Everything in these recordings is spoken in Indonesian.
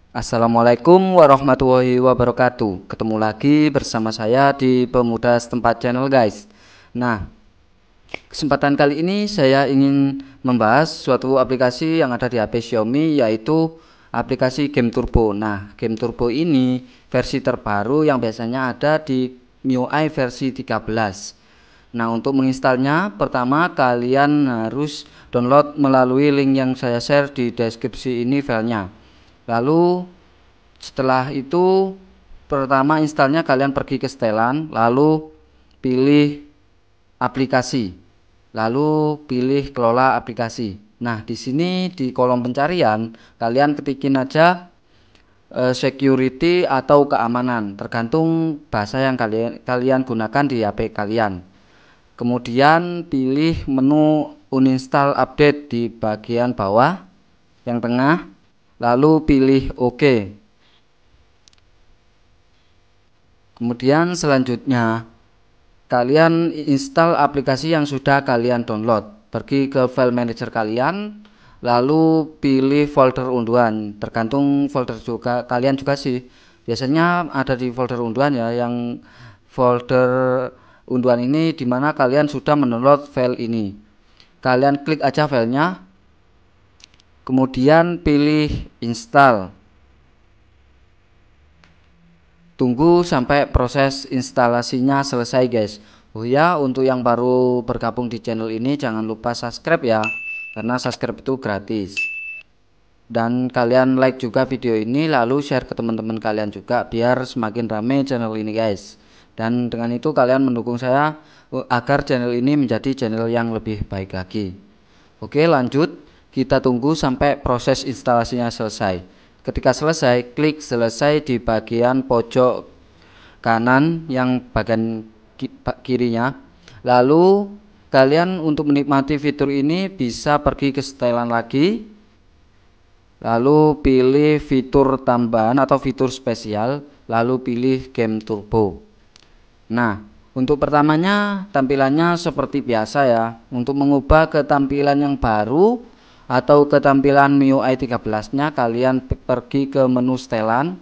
Assalamualaikum warahmatullahi wabarakatuh. Ketemu lagi bersama saya di Pemuda Setempat Channel, guys. Nah, kesempatan kali ini saya ingin membahas suatu aplikasi yang ada di HP Xiaomi, yaitu aplikasi Game Turbo. Nah, Game Turbo ini versi terbaru yang biasanya ada di MIUI versi 13. Nah, untuk menginstalnya, pertama kalian harus download melalui link yang saya share di deskripsi ini filenya. Lalu setelah itu, pertama installnya kalian pergi ke setelan, lalu pilih aplikasi, lalu pilih kelola aplikasi. Nah, di sini di kolom pencarian kalian ketikin aja security atau keamanan, tergantung bahasa yang kalian gunakan di HP kalian. Kemudian pilih menu uninstall update di bagian bawah yang tengah, lalu pilih OK. Kemudian selanjutnya kalian install aplikasi yang sudah kalian download. Pergi ke file manager kalian, lalu pilih folder unduhan. Tergantung folder juga kalian juga sih. Biasanya ada di folder unduhan ya, yang folder unduhan ini dimana kalian sudah mendownload file ini. Kalian klik aja filenya, kemudian pilih install. Tunggu sampai proses instalasinya selesai, guys. Oh ya, untuk yang baru bergabung di channel ini jangan lupa subscribe ya, karena subscribe itu gratis. Dan kalian like juga video ini, lalu share ke teman-teman kalian juga biar semakin rame channel ini, guys. Dan dengan itu kalian mendukung saya agar channel ini menjadi channel yang lebih baik lagi. Oke, lanjut. Kita tunggu sampai proses instalasinya selesai. Ketika selesai, klik selesai di bagian pojok kanan yang bagian kirinya. Lalu kalian untuk menikmati fitur ini bisa pergi ke setelan lagi, lalu pilih fitur tambahan atau fitur spesial, lalu pilih Game Turbo. Nah, untuk pertamanya tampilannya seperti biasa ya. Untuk mengubah ke tampilan yang baru atau ketampilan MIUI 13-nya, kalian pergi ke menu setelan,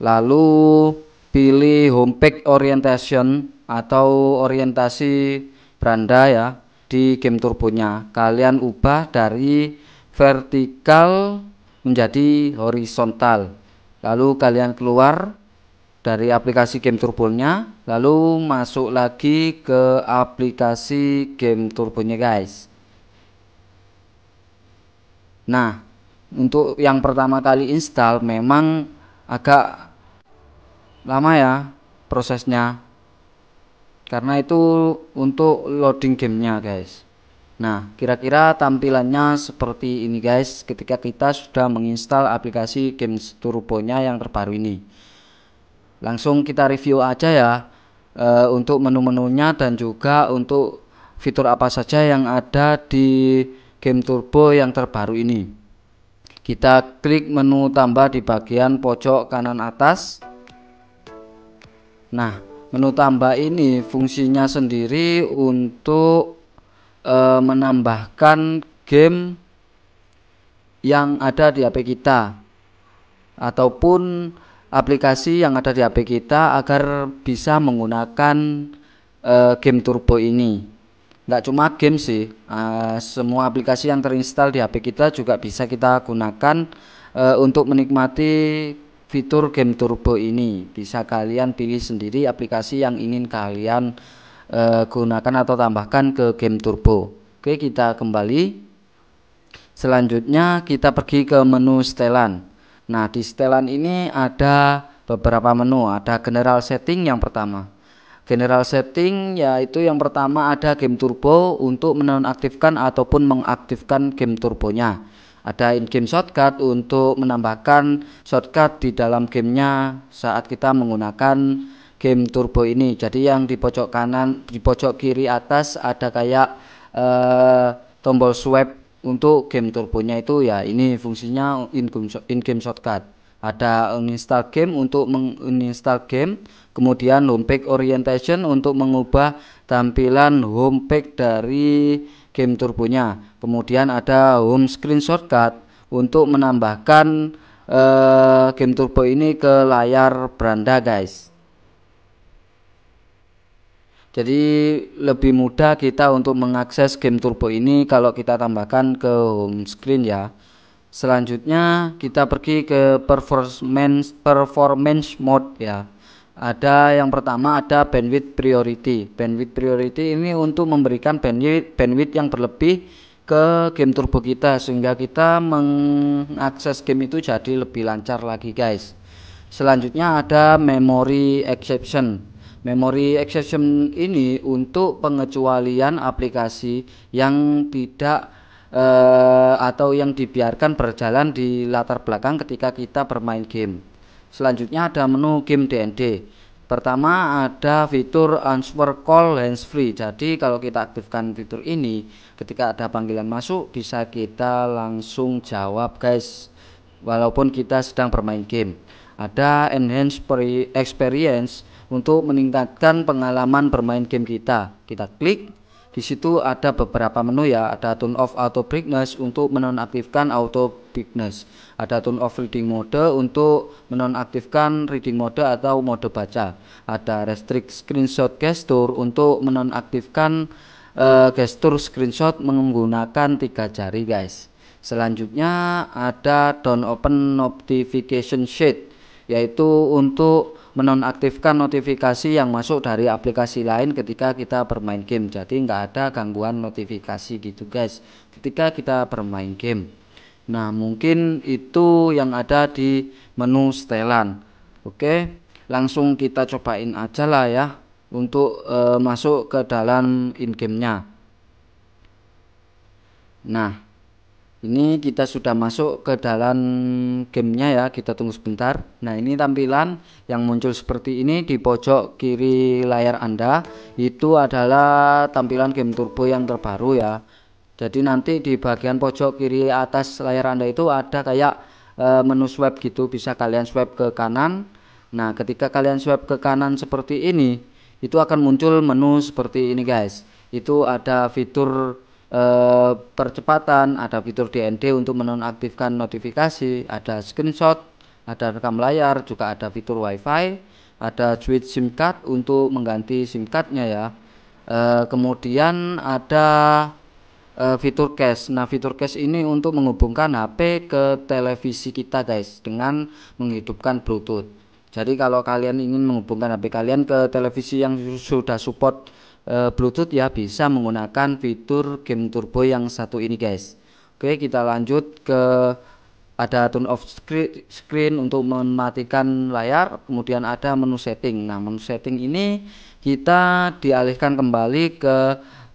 lalu pilih homepage orientation atau orientasi beranda ya di Game Turbonya. Kalian ubah dari vertikal menjadi horizontal. Lalu kalian keluar dari aplikasi Game Turbonya, lalu masuk lagi ke aplikasi Game Turbonya, guys. Nah, untuk yang pertama kali install memang agak lama ya prosesnya, karena itu untuk loading gamenya, guys. Nah, kira-kira tampilannya seperti ini, guys, ketika kita sudah menginstal aplikasi Game Turbonya yang terbaru ini. Langsung kita review aja ya untuk menu-menunya dan juga untuk fitur apa saja yang ada di Game Turbo yang terbaru ini. Kita klik menu tambah di bagian pojok kanan atas. Nah, menu tambah ini fungsinya sendiri untuk menambahkan game yang ada di HP kita ataupun aplikasi yang ada di HP kita agar bisa menggunakan Game Turbo ini. Nggak cuma game sih, semua aplikasi yang terinstall di HP kita juga bisa kita gunakan untuk menikmati fitur Game Turbo ini. Bisa kalian pilih sendiri aplikasi yang ingin kalian gunakan atau tambahkan ke Game Turbo. Oke, kita kembali. Selanjutnya kita pergi ke menu setelan. Nah, di setelan ini ada beberapa menu. Ada general setting yang pertama. General setting yaitu yang pertama ada game turbo untuk menonaktifkan ataupun mengaktifkan game turbonya. Ada in-game shortcut untuk menambahkan shortcut di dalam gamenya saat kita menggunakan game turbo ini. Jadi yang di pojok kanan, di pojok kiri atas ada kayak tombol swipe untuk game turbonya itu ya, ini fungsinya in-game shortcut. Ada uninstall game untuk menginstal game, kemudian homepage orientation untuk mengubah tampilan homepage dari game turbonya, kemudian ada home screen shortcut untuk menambahkan game turbo ini ke layar beranda guys. Jadi lebih mudah kita untuk mengakses game turbo ini kalau kita tambahkan ke home screen ya. Selanjutnya kita pergi ke performance mode ya. Ada yang pertama ada bandwidth priority. Bandwidth priority ini untuk memberikan bandwidth yang berlebih ke game turbo kita sehingga kita mengakses game itu jadi lebih lancar lagi guys. Selanjutnya ada memory exception. Memory exception ini untuk pengecualian aplikasi yang tidak atau yang dibiarkan berjalan di latar belakang ketika kita bermain game. Selanjutnya ada menu game DND. Pertama ada fitur answer call hands free. Jadi kalau kita aktifkan fitur ini, ketika ada panggilan masuk bisa kita langsung jawab guys, walaupun kita sedang bermain game. Ada enhance experience untuk meningkatkan pengalaman bermain game kita. Kita klik di situ, ada beberapa menu ya. Ada turn off auto brightness untuk menonaktifkan auto brightness. Ada turn off reading mode untuk menonaktifkan reading mode atau mode baca. Ada restrict screenshot gesture untuk menonaktifkan gestur screenshot menggunakan 3 jari guys. Selanjutnya ada don't open notification sheet, yaitu untuk menonaktifkan notifikasi yang masuk dari aplikasi lain ketika kita bermain game. Jadi nggak ada gangguan notifikasi gitu guys ketika kita bermain game. Nah mungkin itu yang ada di menu setelan. Oke, langsung kita cobain aja lah ya untuk masuk ke dalam in-game-nya. Nah ini kita sudah masuk ke dalam gamenya ya, kita tunggu sebentar. Nah ini tampilan yang muncul seperti ini di pojok kiri layar Anda, itu adalah tampilan game turbo yang terbaru ya. Jadi nanti di bagian pojok kiri atas layar Anda itu ada kayak menu swipe gitu, bisa kalian swipe ke kanan. Nah ketika kalian swipe ke kanan seperti ini, itu akan muncul menu seperti ini guys. Itu ada fitur percepatan, ada fitur DND untuk menonaktifkan notifikasi, ada screenshot, ada rekam layar, juga ada fitur wifi, ada switch SIM card untuk mengganti SIM cardnya ya. Kemudian ada fitur cache. Nah fitur cache ini untuk menghubungkan HP ke televisi kita guys dengan menghidupkan Bluetooth. Jadi kalau kalian ingin menghubungkan HP kalian ke televisi yang sudah support Bluetooth ya, bisa menggunakan fitur game turbo yang satu ini guys. Oke, kita lanjut ke ada turn off screen untuk mematikan layar, kemudian ada menu setting. Nah menu setting ini kita dialihkan kembali ke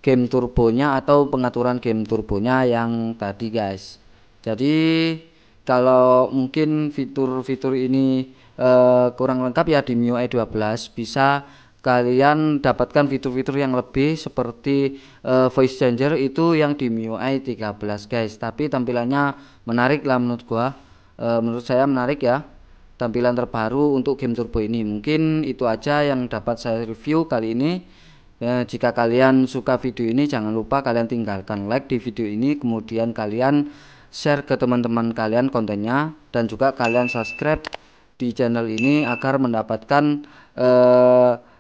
game turbonya atau pengaturan game turbonya yang tadi guys. Jadi kalau mungkin fitur-fitur ini kurang lengkap ya di MIUI 12, bisa kalian dapatkan fitur-fitur yang lebih seperti voice changer itu yang di MIUI 13 guys. Tapi tampilannya menarik lah menurut saya menarik ya, tampilan terbaru untuk game turbo ini. Mungkin itu aja yang dapat saya review kali ini. Jika kalian suka video ini, jangan lupa kalian tinggalkan like di video ini, kemudian kalian share ke teman-teman kalian kontennya, dan juga kalian subscribe di channel ini agar mendapatkan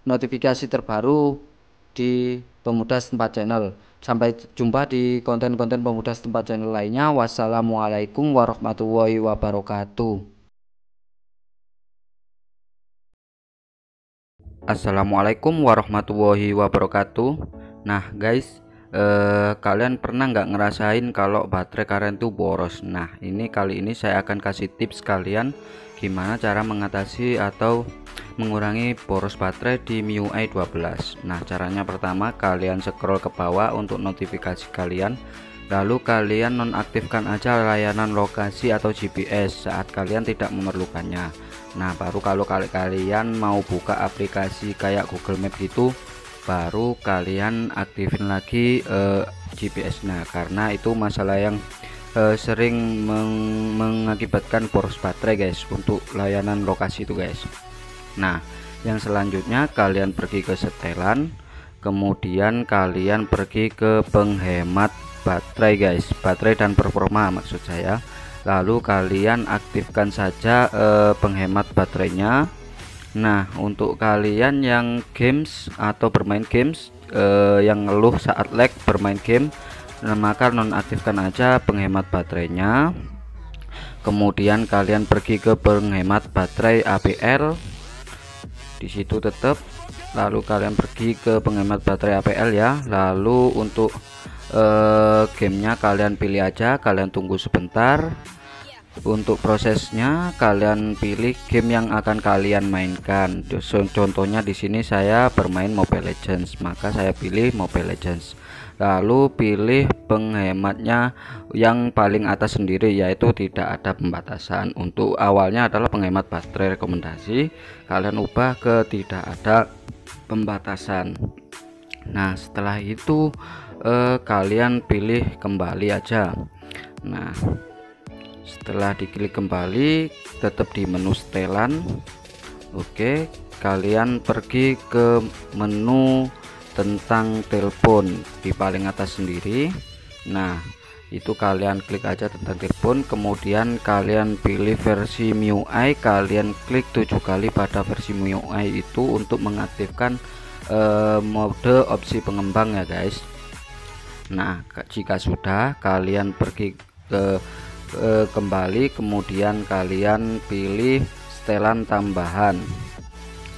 notifikasi terbaru di Pemuda Setempat Channel. Sampai jumpa di konten-konten Pemuda Setempat Channel lainnya. Wassalamualaikum warahmatullahi wabarakatuh. Assalamualaikum warahmatullahi wabarakatuh. Nah guys, kalian pernah nggak ngerasain kalau baterai kalian tuh boros? Nah, kali ini saya akan kasih tips kalian gimana cara mengatasi atau mengurangi boros baterai di MIUI 12. Nah, caranya pertama kalian scroll ke bawah untuk notifikasi kalian, lalu kalian nonaktifkan aja layanan lokasi atau GPS saat kalian tidak memerlukannya. Nah, baru kalau kalian mau buka aplikasi kayak Google Map gitu, baru kalian aktifin lagi GPS-nya, karena itu masalah yang sering mengakibatkan boros baterai guys untuk layanan lokasi itu guys. Nah, yang selanjutnya kalian pergi ke setelan, kemudian kalian pergi ke penghemat baterai guys, baterai dan performa maksud saya. Lalu kalian aktifkan saja penghemat baterainya. Nah, untuk kalian yang games atau bermain games yang ngeluh saat lag bermain game, nah, maka nonaktifkan aja penghemat baterainya. Kemudian kalian pergi ke penghemat baterai APL, di situ tetap. Lalu kalian pergi ke penghemat baterai APL ya. Lalu untuk gamenya kalian pilih aja, kalian tunggu sebentar. Untuk prosesnya kalian pilih game yang akan kalian mainkan. Contohnya di sini saya bermain Mobile Legends, maka saya pilih Mobile Legends. Lalu pilih penghematnya yang paling atas sendiri, yaitu tidak ada pembatasan. Untuk awalnya adalah penghemat baterai rekomendasi, kalian ubah ke tidak ada pembatasan. Nah, setelah itu kalian pilih kembali aja. Nah, setelah diklik kembali, tetap di menu setelan. Oke, kalian pergi ke menu tentang telepon di paling atas sendiri. Nah, itu kalian klik aja tentang telepon, kemudian kalian pilih versi MIUI, kalian klik 7 kali pada versi MIUI itu untuk mengaktifkan mode opsi pengembang ya guys. Nah, jika sudah, kalian pergi ke kembali, kemudian kalian pilih setelan tambahan.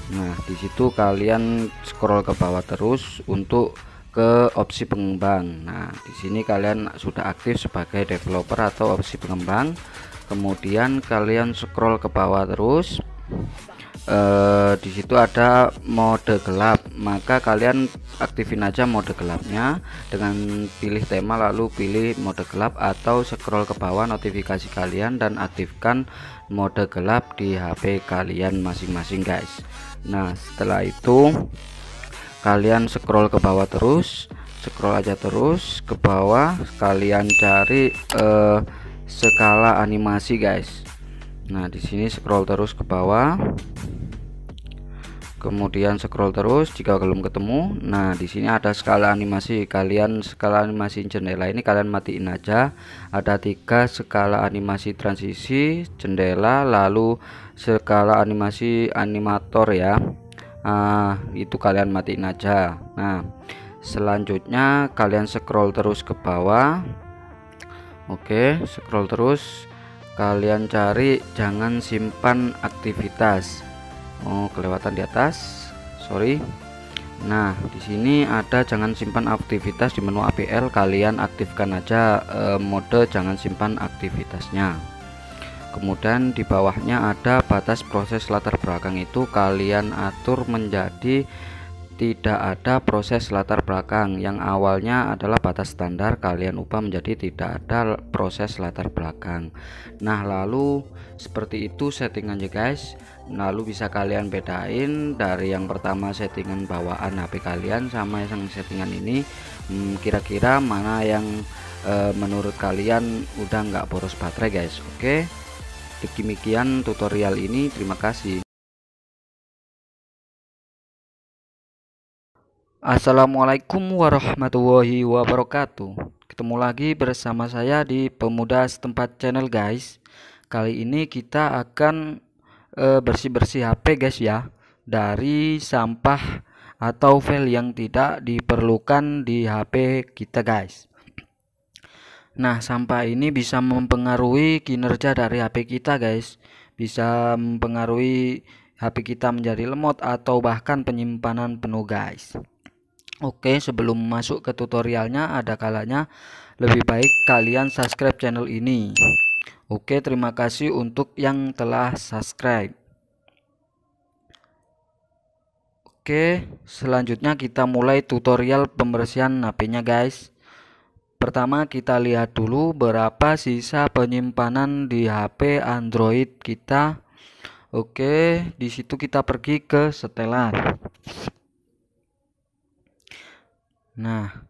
Nah, disitu kalian scroll ke bawah terus untuk ke opsi pengembang. Nah, di sini kalian sudah aktif sebagai developer atau opsi pengembang. Kemudian kalian scroll ke bawah terus. Di situ ada mode gelap, maka kalian aktifin aja mode gelapnya dengan pilih tema lalu pilih mode gelap, atau scroll ke bawah notifikasi kalian dan aktifkan mode gelap di HP kalian masing-masing guys. Nah, setelah itu kalian scroll ke bawah terus, scroll aja terus ke bawah, kalian cari skala animasi guys. Nah, di sini scroll terus ke bawah, kemudian scroll terus jika belum ketemu. Nah, di sini ada skala animasi. Kalian skala animasi jendela ini kalian matiin aja. Ada 3 skala animasi transisi jendela, lalu skala animasi animator ya. Itu kalian matiin aja. Nah, selanjutnya kalian scroll terus ke bawah. Oke, scroll terus, kalian cari jangan simpan aktivitas. Oh, kelewatan di atas, sorry. Nah, di sini ada jangan simpan aktivitas di menu APL, kalian aktifkan aja mode jangan simpan aktivitasnya. Kemudian di bawahnya ada batas proses latar belakang, itu kalian atur menjadi tidak ada proses latar belakang. Yang awalnya adalah batas standar, kalian ubah menjadi tidak ada proses latar belakang. Nah, lalu seperti itu settingannya guys. Lalu bisa kalian bedain dari yang pertama settingan bawaan HP kalian sama yang settingan ini, kira-kira mana yang menurut kalian udah nggak boros baterai guys. Oke, demikian tutorial ini, terima kasih. Assalamualaikum warahmatullahi wabarakatuh. Ketemu lagi bersama saya di Pemuda Setempat Channel guys. Kali ini kita akan bersih-bersih HP guys ya, dari sampah atau file yang tidak diperlukan di HP kita guys. Nah, sampah ini bisa mempengaruhi kinerja dari HP kita guys. Bisa mempengaruhi HP kita menjadi lemot atau bahkan penyimpanan penuh guys. Oke, sebelum masuk ke tutorialnya, ada kalanya lebih baik kalian subscribe channel ini. Oke, terima kasih untuk yang telah subscribe. Oke, selanjutnya kita mulai tutorial pembersihan HP-nya guys. Pertama kita lihat dulu berapa sisa penyimpanan di HP Android kita. Oke, di situ kita pergi ke setelan. Nah,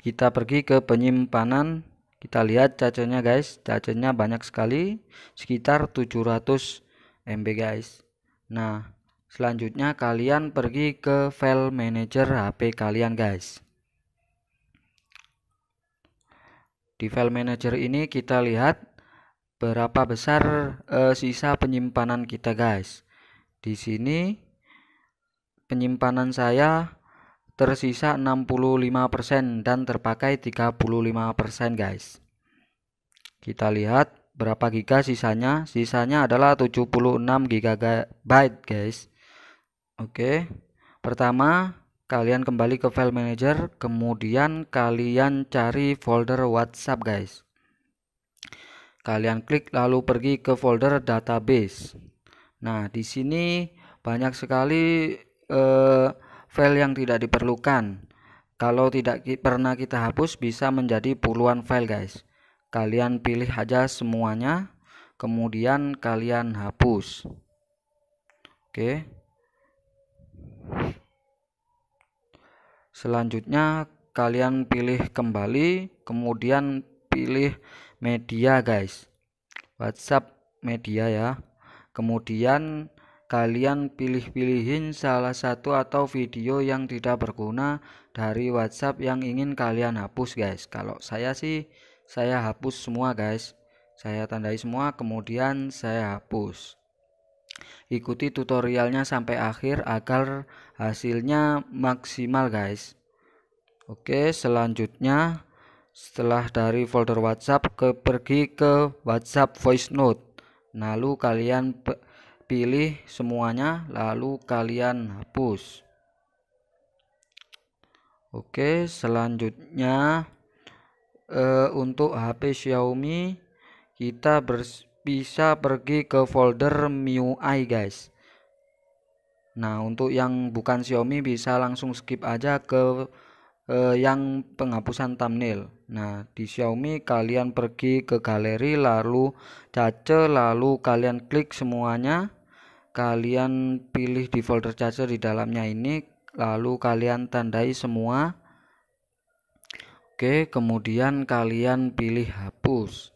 kita pergi ke penyimpanan, kita lihat cacenya guys, cacenya banyak sekali, sekitar 700 MB guys. Nah, selanjutnya kalian pergi ke file manager HP kalian guys. Di file manager ini kita lihat berapa besar sisa penyimpanan kita guys. Di sini penyimpanan saya tersisa 65% dan terpakai 35% guys. Kita lihat berapa giga sisanya. Sisanya adalah 76 GB guys. Oke. Pertama, kalian kembali ke file manager, kemudian kalian cari folder WhatsApp guys. Kalian klik lalu pergi ke folder database. Nah, di sini banyak sekali file yang tidak diperlukan. Kalau tidak pernah kita hapus, bisa menjadi puluhan file guys. Kalian pilih aja semuanya, kemudian kalian hapus. Oke. Selanjutnya kalian pilih kembali, kemudian pilih media guys, WhatsApp media ya. Kemudian kalian pilih-pilihin salah satu atau video yang tidak berguna dari WhatsApp yang ingin kalian hapus guys. Kalau saya sih, saya hapus semua guys. Saya tandai semua, kemudian saya hapus. Ikuti tutorialnya sampai akhir agar hasilnya maksimal guys. Oke, selanjutnya setelah dari folder WhatsApp pergi ke WhatsApp voice note. Lalu kalian pilih semuanya, lalu kalian hapus. Oke, selanjutnya untuk HP Xiaomi kita bisa pergi ke folder MIUI guys. Nah, untuk yang bukan Xiaomi bisa langsung skip aja ke yang penghapusan thumbnail. Nah, di Xiaomi kalian pergi ke galeri, lalu cache, lalu kalian klik semuanya, kalian pilih di folder cache di dalamnya ini, lalu kalian tandai semua. Oke, kemudian kalian pilih hapus.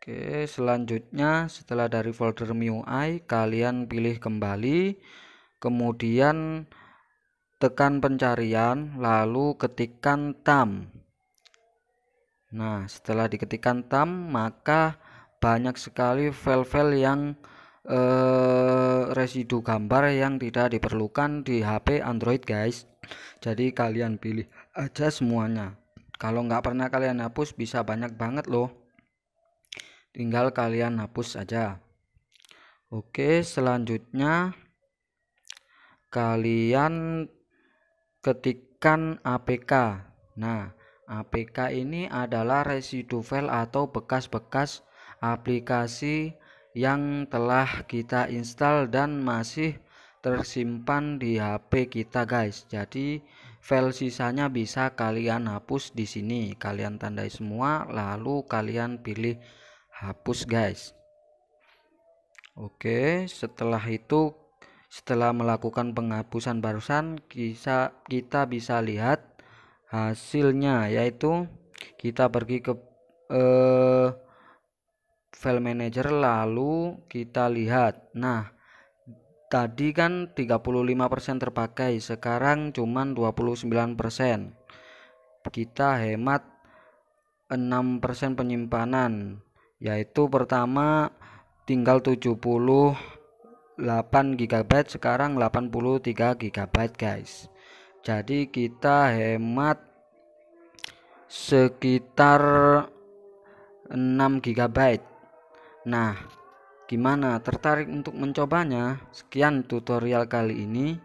Oke, selanjutnya setelah dari folder MIUI kalian pilih kembali, kemudian tekan pencarian, lalu ketikkan tam. Nah, setelah diketikkan tam, maka banyak sekali file-file yang residu gambar yang tidak diperlukan di HP Android guys. Jadi kalian pilih aja semuanya. Kalau nggak pernah kalian hapus bisa banyak banget loh. Tinggal kalian hapus aja. Oke, selanjutnya kalian ketikkan APK. Nah, APK ini adalah residu file atau bekas-bekas aplikasi yang telah kita install dan masih tersimpan di HP kita guys. Jadi file sisanya bisa kalian hapus di sini. Kalian tandai semua, lalu kalian pilih hapus guys. Oke, setelah itu, setelah melakukan penghapusan barusan, kita bisa lihat hasilnya, yaitu kita pergi ke file manager, lalu kita lihat. Nah, tadi kan 35% terpakai, sekarang cuman 29%. Kita hemat 6% penyimpanan, yaitu pertama tinggal 78 GB, sekarang 83 GB guys. Jadi kita hemat sekitar 6 GB. Nah, gimana, tertarik untuk mencobanya? Sekian tutorial kali ini.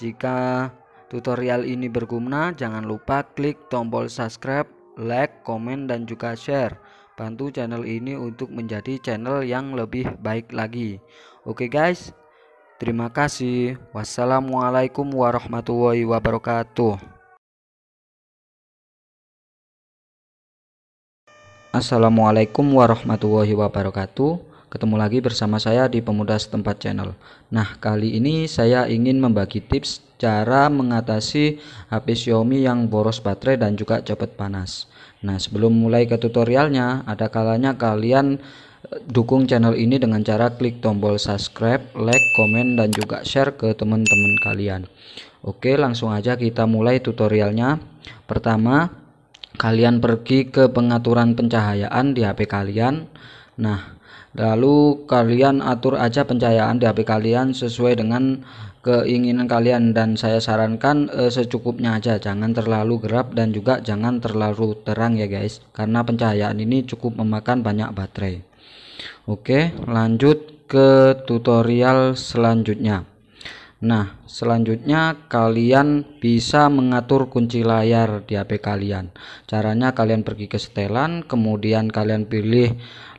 Jika tutorial ini berguna, jangan lupa klik tombol subscribe, like, komen, dan juga share. Bantu channel ini untuk menjadi channel yang lebih baik lagi. Oke guys, terima kasih. Wassalamualaikum warahmatullahi wabarakatuh. Assalamualaikum warahmatullahi wabarakatuh. Ketemu lagi bersama saya di Pemuda Setempat Channel. Nah, kali ini saya ingin membagi tips cara mengatasi HP Xiaomi yang boros baterai dan juga cepat panas. Nah, sebelum mulai ke tutorialnya, ada kalanya kalian dukung channel ini dengan cara klik tombol subscribe, like, komen, dan juga share ke teman-teman kalian. Oke, langsung aja kita mulai tutorialnya. Pertama, kalian pergi ke pengaturan pencahayaan di HP kalian. Nah, lalu kalian atur aja pencahayaan di HP kalian sesuai dengan keinginan kalian, dan saya sarankan secukupnya aja, jangan terlalu gelap dan juga jangan terlalu terang ya guys, karena pencahayaan ini cukup memakan banyak baterai. Oke, lanjut ke tutorial selanjutnya. Nah, selanjutnya kalian bisa mengatur kunci layar di HP kalian. Caranya kalian pergi ke setelan, kemudian kalian pilih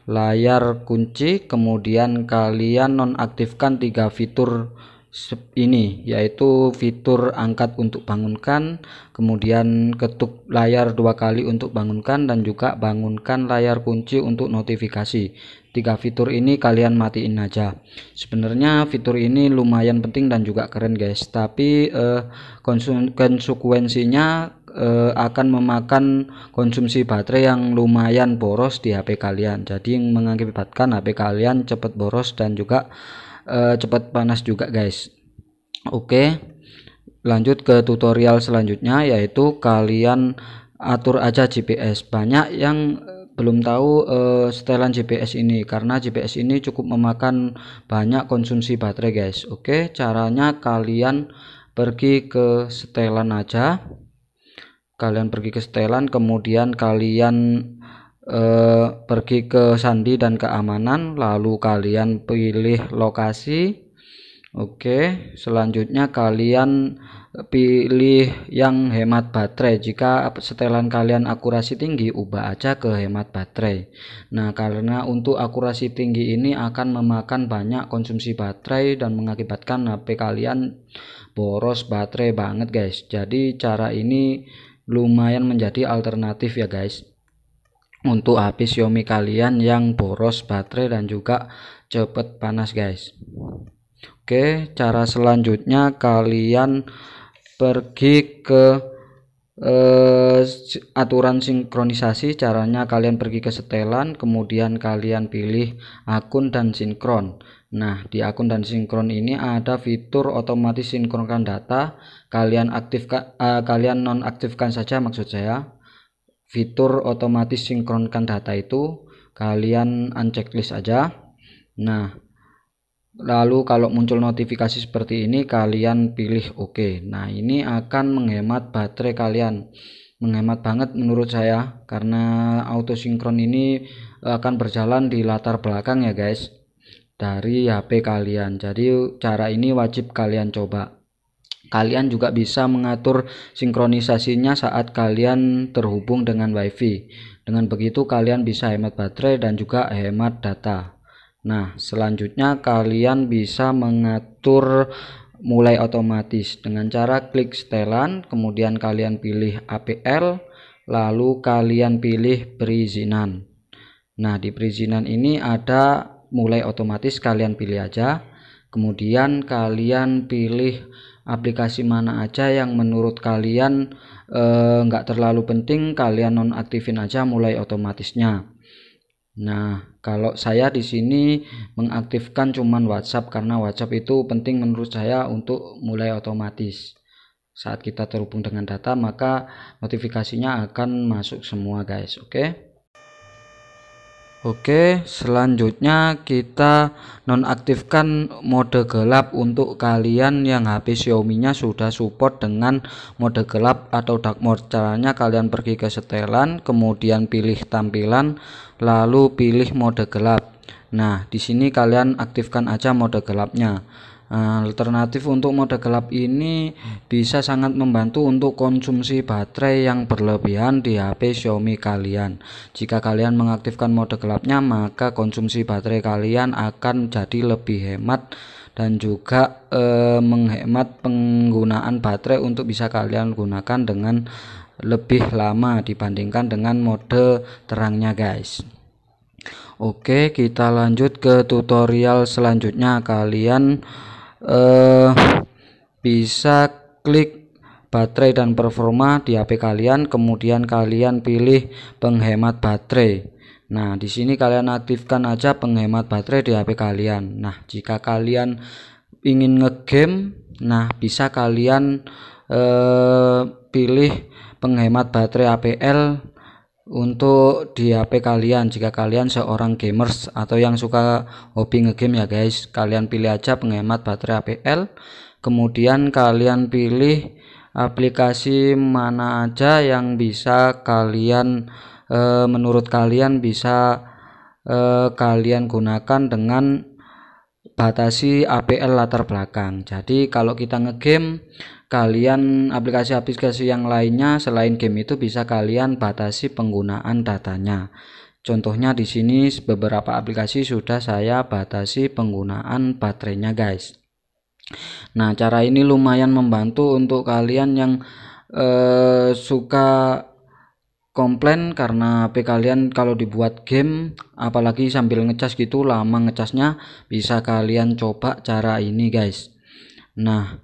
layar kunci, kemudian kalian nonaktifkan 3 fitur ini, yaitu fitur angkat untuk bangunkan, kemudian ketuk layar 2 kali untuk bangunkan, dan juga bangunkan layar kunci untuk notifikasi. 3 fitur ini kalian matiin aja. Sebenarnya fitur ini lumayan penting dan juga keren guys, tapi konsekuensinya akan memakan konsumsi baterai yang lumayan boros di HP kalian, jadi mengakibatkan HP kalian cepat boros dan juga cepat panas juga guys. Oke, lanjut ke tutorial selanjutnya, yaitu kalian atur aja GPS. Banyak yang belum tahu setelan GPS ini, karena GPS ini cukup memakan banyak konsumsi baterai guys. Oke, caranya kalian pergi ke setelan aja. Kalian pergi ke setelan, kemudian kalian pergi ke sandi dan keamanan, lalu kalian pilih lokasi. Oke, selanjutnya kalian pilih yang hemat baterai. Jika setelan kalian akurasi tinggi, ubah aja ke hemat baterai. Nah, karena untuk akurasi tinggi ini akan memakan banyak konsumsi baterai dan mengakibatkan HP kalian boros baterai banget guys. Jadi cara ini lumayan menjadi alternatif ya guys untuk HP Xiaomi kalian yang boros baterai dan juga cepet panas guys. Oke, cara selanjutnya kalian pergi ke aturan sinkronisasi. Caranya kalian pergi ke setelan, kemudian kalian pilih akun dan sinkron. Nah, di akun dan sinkron ini ada fitur otomatis sinkronkan data. Kalian aktifkan, kalian nonaktifkan saja, maksud saya fitur otomatis sinkronkan data itu kalian unchecklist aja. Nah, lalu kalau muncul notifikasi seperti ini kalian pilih oke. Nah, ini akan menghemat baterai kalian, menghemat banget menurut saya, karena auto sinkron ini akan berjalan di latar belakang ya guys dari HP kalian. Jadi cara ini wajib kalian coba. Kalian juga bisa mengatur sinkronisasinya saat kalian terhubung dengan WiFi. Dengan begitu kalian bisa hemat baterai dan juga hemat data. Nah, selanjutnya kalian bisa mengatur mulai otomatis dengan cara klik setelan, kemudian kalian pilih APL, lalu kalian pilih perizinan. Nah, di perizinan ini ada mulai otomatis, kalian pilih aja. Kemudian kalian pilih aplikasi mana aja yang menurut kalian nggak terlalu penting, kalian nonaktifin aja mulai otomatisnya. Nah, kalau saya di sini mengaktifkan cuman WhatsApp, karena WhatsApp itu penting menurut saya untuk mulai otomatis. Saat kita terhubung dengan data, maka notifikasinya akan masuk semua guys. Oke, selanjutnya kita nonaktifkan mode gelap untuk kalian yang HP Xiaomi-nya sudah support dengan mode gelap atau dark mode. Caranya kalian pergi ke setelan, kemudian pilih tampilan, lalu pilih mode gelap. Nah, di sini kalian aktifkan aja mode gelapnya. Alternatif untuk mode gelap ini bisa sangat membantu untuk konsumsi baterai yang berlebihan di HP Xiaomi kalian. Jika kalian mengaktifkan mode gelapnya, maka konsumsi baterai kalian akan jadi lebih hemat dan juga menghemat penggunaan baterai untuk bisa kalian gunakan dengan lebih lama dibandingkan dengan mode terangnya guys. Oke, kita lanjut ke tutorial selanjutnya. Kalian bisa klik baterai dan performa di HP kalian, kemudian kalian pilih penghemat baterai. Nah, di sini kalian aktifkan aja penghemat baterai di HP kalian. Nah, jika kalian ingin ngegame, nah bisa kalian pilih penghemat baterai APL untuk di HP kalian. Jika kalian seorang gamers atau yang suka hobi ngegame ya guys, kalian pilih aja penghemat baterai APL, kemudian kalian pilih aplikasi mana aja yang bisa kalian menurut kalian bisa kalian gunakan dengan batasi APL latar belakang. Jadi kalau kita ngegame, kalian aplikasi-aplikasi yang lainnya selain game itu bisa kalian batasi penggunaan datanya. Contohnya di sini beberapa aplikasi sudah saya batasi penggunaan baterainya guys. Nah, cara ini lumayan membantu untuk kalian yang suka komplain karena HP kalian kalau dibuat game apalagi sambil ngecas gitu lama ngecasnya, bisa kalian coba cara ini guys. Nah,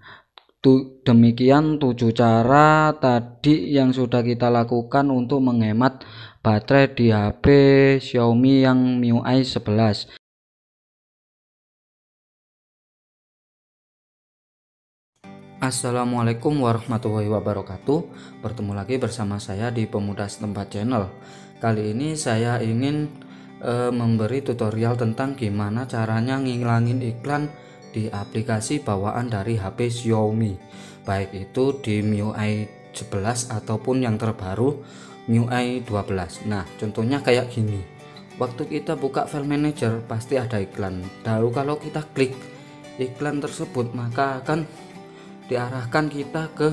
demikian 7 cara tadi yang sudah kita lakukan untuk menghemat baterai di HP Xiaomi yang MIUI 11. Assalamualaikum warahmatullahi wabarakatuh. Bertemu lagi bersama saya di Pemuda Setempat Channel. Kali ini saya ingin memberi tutorial tentang gimana caranya ngilangin iklan di aplikasi bawaan dari HP Xiaomi, baik itu di MIUI 11 ataupun yang terbaru MIUI 12. Nah, contohnya kayak gini. Waktu kita buka file manager pasti ada iklan. Lalu kalau kita klik iklan tersebut, maka akan diarahkan kita ke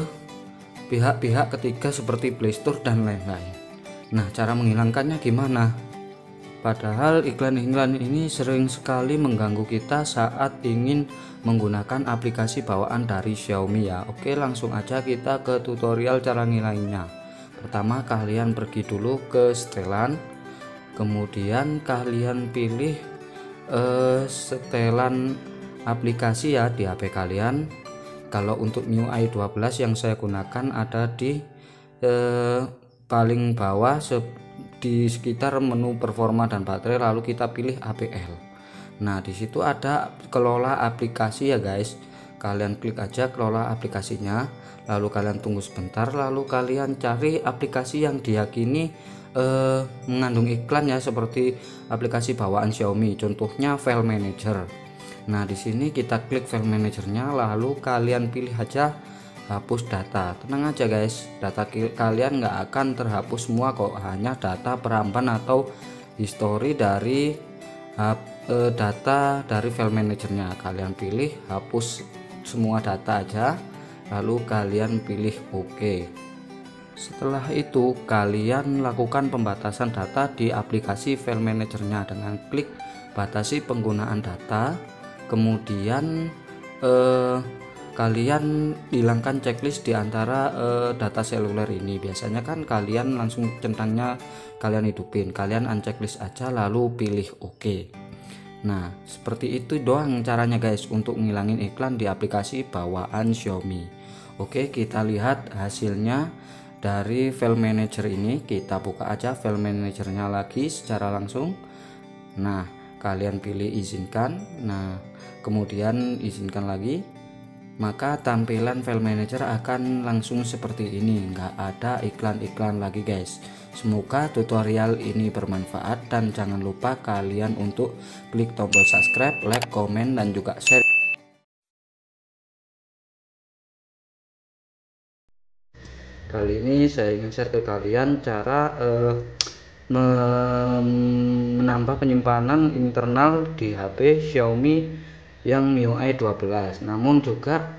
pihak-pihak ketiga seperti Playstore dan lain-lain. Nah, cara menghilangkannya gimana? Padahal iklan-iklan ini sering sekali mengganggu kita saat ingin menggunakan aplikasi bawaan dari Xiaomi ya. Oke, langsung aja kita ke tutorial cara ngilanginnya. Pertama, kalian pergi dulu ke setelan, kemudian kalian pilih setelan aplikasi ya di HP kalian. Kalau untuk MIUI 12 yang saya gunakan ada di paling bawah di sekitar menu performa dan baterai, lalu kita pilih APL. Nah, di situ ada kelola aplikasi ya guys. Kalian klik aja kelola aplikasinya, lalu kalian tunggu sebentar, lalu kalian cari aplikasi yang diyakini mengandung iklan ya, seperti aplikasi bawaan Xiaomi, contohnya File Manager. Nah, di sini kita klik File Managernya, lalu kalian pilih aja hapus data. Tenang aja guys, data kalian nggak akan terhapus semua kok, hanya data peramban atau history dari data dari file manajernya. Kalian pilih hapus semua data aja, lalu kalian pilih OK. Setelah itu kalian lakukan pembatasan data di aplikasi file manajernya dengan klik batasi penggunaan data, kemudian kalian hilangkan checklist di antara data seluler ini. Biasanya kan kalian langsung centangnya kalian hidupin, kalian unchecklist aja lalu pilih OK. Nah, seperti itu doang caranya guys untuk ngilangin iklan di aplikasi bawaan Xiaomi. Oke, kita lihat hasilnya dari file manager ini. Kita buka aja file manajernya lagi secara langsung. Nah, kalian pilih izinkan, nah kemudian izinkan lagi, maka tampilan file manager akan langsung seperti ini, nggak ada iklan-iklan lagi guys. Semoga tutorial ini bermanfaat dan jangan lupa kalian untuk klik tombol subscribe, like, komen, dan juga share. Kali ini saya ingin share ke kalian cara menambah penyimpanan internal di HP Xiaomi yang MIUI 12. Namun juga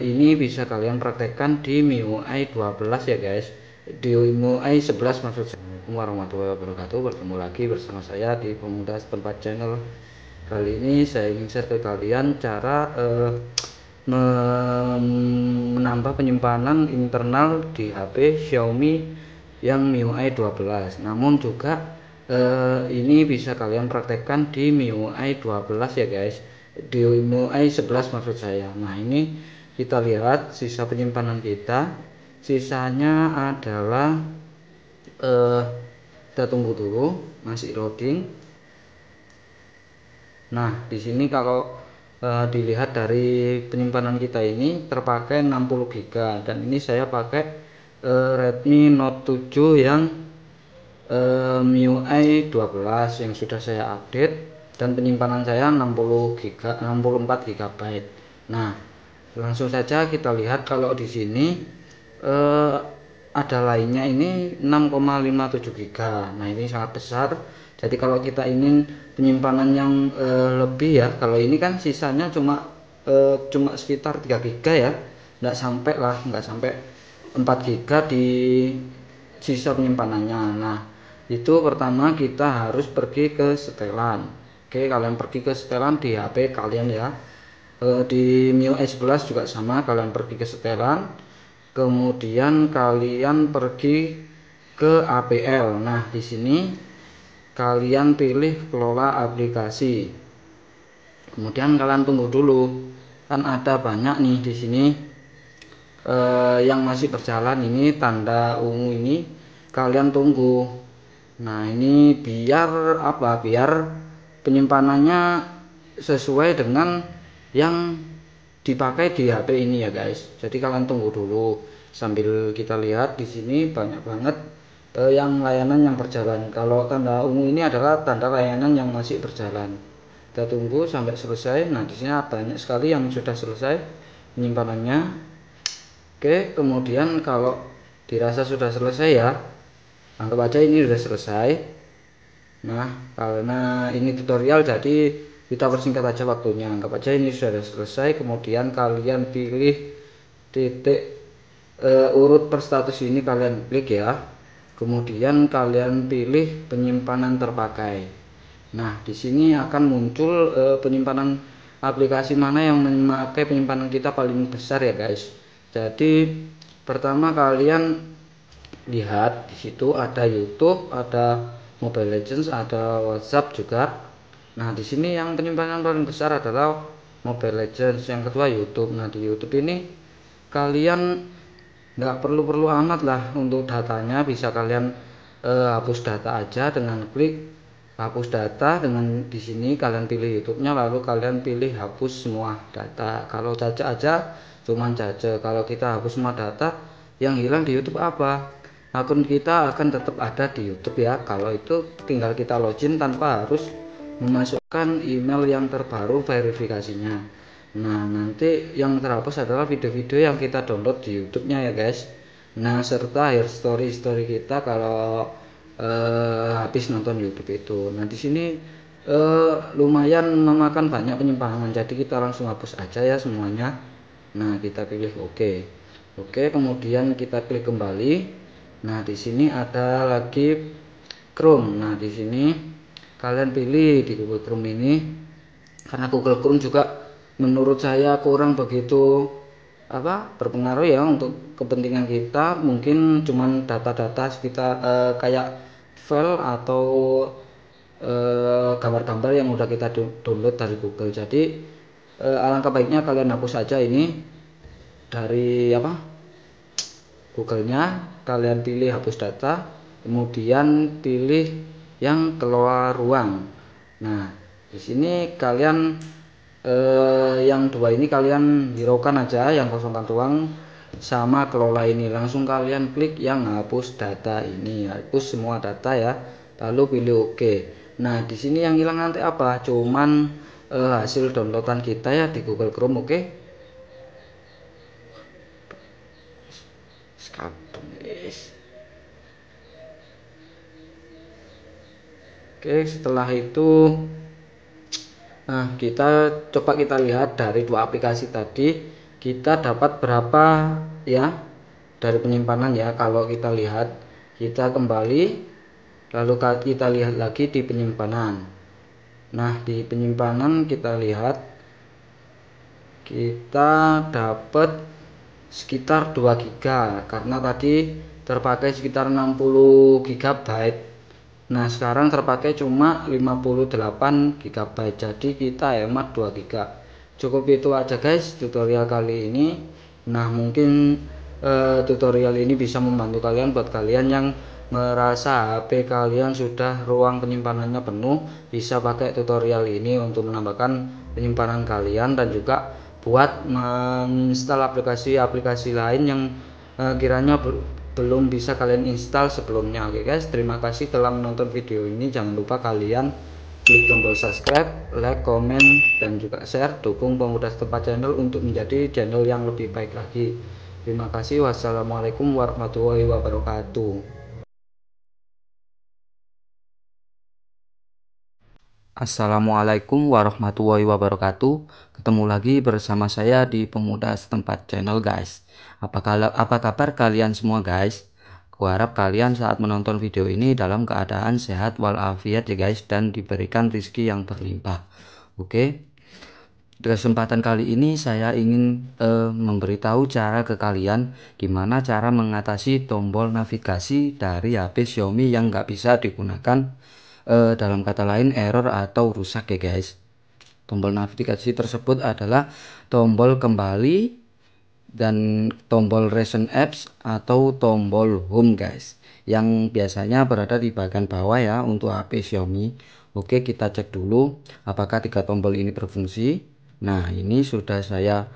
ini bisa kalian praktekkan di MIUI 12 ya guys, di MIUI 11 maksud saya. Warahmatullahi wabarakatuh. Bertemu lagi bersama saya di Pemuda Setempat Channel. Kali ini saya ingin share ke kalian cara menambah penyimpanan internal di HP Xiaomi yang MIUI 12. Namun juga ini bisa kalian praktekkan di MIUI 12 ya guys, di MIUI 11 maksud saya. Nah, ini kita lihat sisa penyimpanan kita. Sisanya adalah kita tunggu dulu, masih loading. Nah, di sini kalau dilihat dari penyimpanan kita ini terpakai 60 GB, dan ini saya pakai Redmi Note 7 yang MIUI 12 yang sudah saya update, dan penyimpanan saya 60 GB, 64 GB. Nah, langsung saja kita lihat kalau di sini ada lainnya ini 6,57 GB. Nah, ini sangat besar. Jadi kalau kita ingin penyimpanan yang lebih ya, kalau ini kan sisanya cuma sekitar 3 GB ya, nggak sampai 4 GB di sisa penyimpanannya. Nah, itu pertama kita harus pergi ke setelan. Oke, kalian pergi ke setelan di HP kalian ya. Di MIUI 11 juga sama, kalian pergi ke setelan, kemudian kalian pergi ke APL. Nah, di sini kalian pilih kelola aplikasi, kemudian kalian tunggu dulu, kan ada banyak nih di sini yang masih berjalan, ini tanda ungu ini kalian tunggu. Nah, ini biar apa, biar penyimpanannya sesuai dengan yang dipakai di HP ini ya guys. Jadi kalian tunggu dulu sambil kita lihat di sini banyak banget yang layanan yang berjalan. Kalau tanda ungu ini adalah tanda layanan yang masih berjalan. Kita tunggu sampai selesai. Nah, di sini banyak sekali yang sudah selesai penyimpanannya. Oke, kemudian kalau dirasa sudah selesai ya, anggap aja ini sudah selesai. Nah, karena ini tutorial jadi kita persingkat aja waktunya. Anggap aja ini sudah selesai. Kemudian kalian pilih titik urut per status ini, kalian klik ya. Kemudian kalian pilih penyimpanan terpakai. Nah, di sini akan muncul penyimpanan aplikasi mana yang memakai penyimpanan kita paling besar ya guys. Jadi pertama kalian lihat di situ ada YouTube, ada Mobile Legends, ada WhatsApp juga. Nah, di sini yang penyimpanan paling besar adalah Mobile Legends, yang kedua YouTube. Nah, di YouTube ini kalian nggak perlu amat lah untuk datanya, bisa kalian hapus data aja dengan klik hapus data. Dengan di sini kalian pilih YouTube-nya, lalu kalian pilih hapus semua data. Kalau caca aja cuman caca. Kalau kita hapus semua data, yang hilang di YouTube apa? Akun kita akan tetap ada di YouTube ya. Kalau itu tinggal kita login tanpa harus memasukkan email yang terbaru verifikasinya. Nah, nanti yang terhapus adalah video-video yang kita download di YouTube-nya ya guys. Nah, serta history kita kalau habis nonton YouTube itu. Nah, di sini lumayan memakan banyak penyimpanan, jadi kita langsung hapus aja ya semuanya. Nah, kita pilih oke. Oke, kemudian kita klik kembali. Nah, di sini ada lagi Chrome. Nah, di sini kalian pilih di Google Chrome ini, karena Google Chrome juga menurut saya kurang begitu berpengaruh ya untuk kepentingan kita. Mungkin cuman data-data kita kayak file atau gambar-gambar yang udah kita download dari Google. Jadi alangkah baiknya kalian hapus saja ini dari Google-nya. Kalian pilih hapus data, kemudian pilih yang keluar ruang. Nah, di sini kalian yang dua ini kalian hiraukan aja, yang kosongkan ruang sama kelola ini. Langsung kalian klik yang hapus data ini, hapus semua data ya, lalu pilih oke. Nah, di sini yang hilang nanti apa? Cuman hasil downloadan kita ya di Google Chrome. Oke. Oke, setelah itu Nah, kita lihat dari dua aplikasi tadi kita dapat berapa ya dari penyimpanan ya. Kalau kita lihat, kita kembali lalu kita lihat lagi di penyimpanan. Nah, di penyimpanan kita lihat kita dapat sekitar 2 GB karena tadi terpakai sekitar 60 GB. Nah, sekarang terpakai cuma 58 GB, jadi kita hemat 2 GB. Cukup itu aja guys tutorial kali ini. Nah, mungkin tutorial ini bisa membantu kalian buat kalian yang merasa HP kalian sudah ruang penyimpanannya penuh, bisa pakai tutorial ini untuk menambahkan penyimpanan kalian dan juga buat menginstal aplikasi-aplikasi lain yang kiranya belum bisa kalian install sebelumnya. Oke guys, terima kasih telah menonton video ini. Jangan lupa kalian klik tombol subscribe, like, komen, dan juga share. Dukung Pemuda Setempat Channel untuk menjadi channel yang lebih baik lagi. Terima kasih. Wassalamualaikum warahmatullahi wabarakatuh. Assalamualaikum warahmatullahi wabarakatuh. Ketemu lagi bersama saya di Pemuda Setempat Channel guys. Apa kabar kalian semua guys? Kuharap kalian saat menonton video ini dalam keadaan sehat walafiat ya guys, dan diberikan rezeki yang berlimpah. Oke. Di kesempatan kali ini saya ingin memberitahu cara ke kalian gimana cara mengatasi tombol navigasi dari HP Xiaomi yang nggak bisa digunakan, dalam kata lain error atau rusak ya guys. Tombol navigasi tersebut adalah tombol kembali dan tombol recent apps atau tombol home guys, yang biasanya berada di bagian bawah ya untuk HP Xiaomi. Oke, kita cek dulu apakah tiga tombol ini berfungsi. Nah, ini sudah saya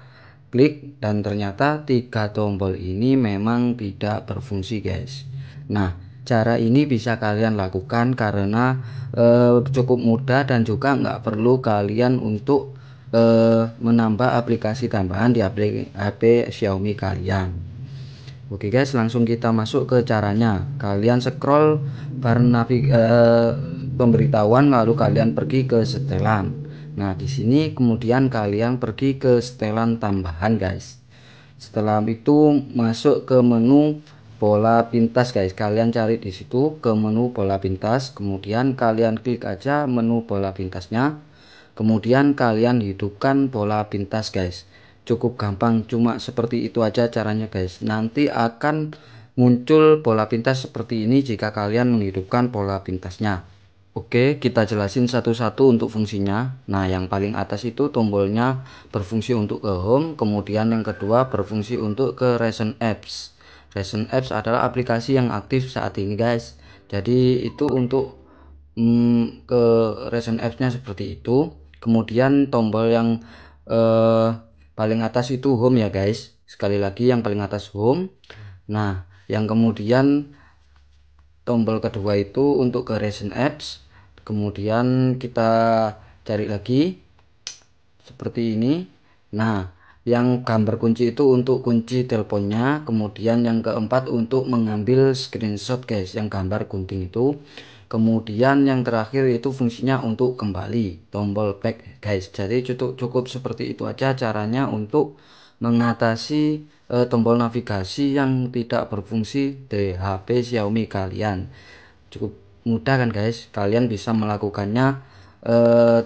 klik dan ternyata tiga tombol ini memang tidak berfungsi guys. Nah, cara ini bisa kalian lakukan karena cukup mudah dan juga nggak perlu kalian untuk menambah aplikasi tambahan di HP Xiaomi kalian. Oke guys, langsung kita masuk ke caranya. Kalian scroll bar pemberitahuan lalu kalian pergi ke setelan. Nah, di sini kemudian kalian pergi ke setelan tambahan guys. Setelah itu masuk ke menu bola pintas guys. Kalian cari di situ ke menu bola pintas, kemudian kalian klik aja menu bola pintasnya. Kemudian kalian hidupkan bola pintas guys. Cukup gampang, cuma seperti itu aja caranya guys. Nanti akan muncul bola pintas seperti ini jika kalian menghidupkan bola pintasnya. Oke, kita jelasin satu-satu untuk fungsinya. Nah, yang paling atas itu tombolnya berfungsi untuk ke home, kemudian yang kedua berfungsi untuk ke recent apps. Recent apps adalah aplikasi yang aktif saat ini guys. Jadi itu untuk ke recent apps-nya seperti itu. Kemudian tombol yang paling atas itu home ya guys. Sekali lagi yang paling atas home. Nah, yang kemudian tombol kedua itu untuk ke recent apps. Kemudian kita cari lagi seperti ini. Nah, yang gambar kunci itu untuk kunci teleponnya. Kemudian yang keempat untuk mengambil screenshot guys, yang gambar gunting itu. Kemudian yang terakhir itu fungsinya untuk kembali, tombol back guys. Jadi cukup seperti itu aja caranya untuk mengatasi tombol navigasi yang tidak berfungsi di HP Xiaomi kalian. Cukup mudah kan guys, kalian bisa melakukannya